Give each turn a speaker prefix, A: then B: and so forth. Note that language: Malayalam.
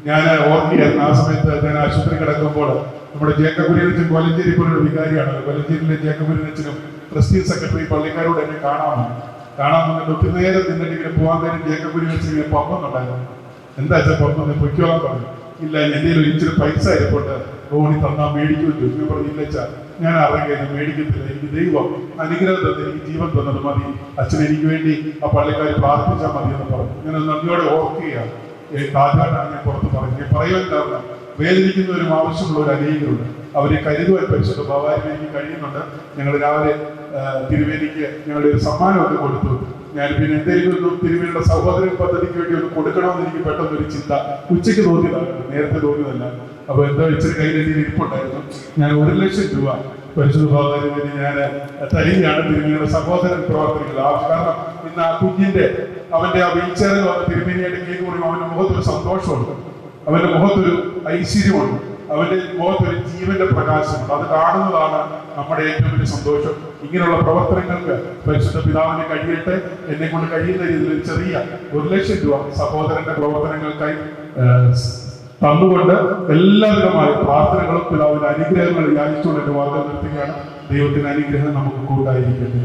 A: ഞാൻ ഓർക്കുകയായിരുന്നു. ആ സമയത്ത് ഞാൻ ആശുപത്രി കിടക്കുമ്പോൾ നമ്മുടെ ജേക്കബുരിയച്ചൻ കൊലഞ്ചേരി പോലൊരു വികാരിയാണ്. കൊലഞ്ചേരിയിലെ ജേക്കബുരിയച്ചനും ട്രസ്റ്റി സെക്രട്ടറി പള്ളിക്കാരോട് എന്നെ കാണാൻ വന്നിട്ട് ഒത്തിരി നേരം നിന്നിട്ട് പോകാൻ നേരം ജേക്കബുരിയച്ചൻ ഇങ്ങനെ പമ്പുന്നുണ്ടായിരുന്നു. എന്താ വെച്ചാൽ പമ്പ് പൊയ്ക്കോളാൻ പറഞ്ഞു. ഇല്ല, എൻ്റെ ഇച്ചിരി പൈസ ആയിക്കോട്ടെ, റോണി തന്നാ മേടിക്കുമെന്ന് ചോദിച്ചു. പറഞ്ഞില്ല അച്ഛാ, ഞാൻ അറിയാൻ മേടിക്കത്തില്ല, എനിക്ക് ദൈവം അനുഗ്രഹം തന്നെ, എനിക്ക് ജീവൻ തന്നത് മതി, അച്ഛൻ എനിക്ക് വേണ്ടി ആ പള്ളിക്കാർ പ്രാർത്ഥിച്ചാൽ മതി എന്ന് പറഞ്ഞു. ഞാൻ നന്ദിയോടെ ഓർക്കുകയാണ്. ആദ്യമായിട്ടാണ് ഞാൻ പുറത്ത് പറഞ്ഞത്. പറയാൻ കാരണം വേദനിക്കുന്നവരും ആവശ്യമുള്ള ഒരു അനേകരുണ്ട്. അവരെ കരുതുവാൻ പരിശുദ്ധ ഭവാനിലേക്ക് കഴിയുന്നുണ്ട്. ഞങ്ങൾ രാവിലെ തിരുവേലിക്ക് ഞങ്ങളുടെ ഒരു സമ്മാനമൊക്കെ കൊടുത്തു. ഞാൻ പിന്നെ എന്തെങ്കിലും ഒന്ന് തിരുവേലിയുടെ സഹോദരൻ പദ്ധതിക്ക് വേണ്ടി ഒന്ന് കൊടുക്കണമെന്ന് എനിക്ക് പെട്ടെന്നൊരു ചിന്ത ഉച്ചയ്ക്ക് തോന്നിയതാണ്, നേരത്തെ തോന്നിയതല്ല. അപ്പൊ എന്തോ ഇച്ചിരി കയ്യിലെത്തി ഇരിപ്പുണ്ടായിരുന്നു. ഞാൻ 1 ലക്ഷം രൂപ പരിശുദ്ധ ഭവാനിന് ഞാൻ തരികയാണ് തിരുമേനിയുടെ സഹോദരൻ പ്രവർത്തനങ്ങൾ. കാരണം ഇന്ന് ആ കുഞ്ഞിന്റെ അവന്റെ ആ വീൽ ചെയറിൽ വന്ന തിരുമേനിയായിട്ട് കേക്ക് പറയും. അവന്റെ മുഖത്തൊരു സന്തോഷമുണ്ട്, അവന്റെ മുഖത്തൊരു ഐശ്വര്യമുണ്ട്, അവന്റെ മുഖത്തൊരു ജീവന്റെ പ്രകാശമുണ്ട്. അത് കാണുന്നതാണ് നമ്മുടെ ഏറ്റവും വലിയ സന്തോഷം. ഇങ്ങനെയുള്ള പ്രവർത്തനങ്ങൾക്ക് പരിശുദ്ധ പിതാവിന് കഴിയട്ടെ. എന്നെ കൊണ്ട് കഴിയുന്ന രീതിയിൽ ചെറിയ 1 ലക്ഷം രൂപ സഹോദരന്റെ പ്രവർത്തനങ്ങൾക്കായി തന്നുകൊണ്ട് എല്ലാവിധമായ പ്രാർത്ഥനകളും പിതാവിന്റെ അനുഗ്രഹങ്ങളും യാചിച്ചുകൊണ്ട് എന്റെ വാർത്ത നിർത്തുകയാണ്. ദൈവത്തിന്റെ അനുഗ്രഹം നമുക്ക് കൂട്ടായിരിക്കട്ടെ.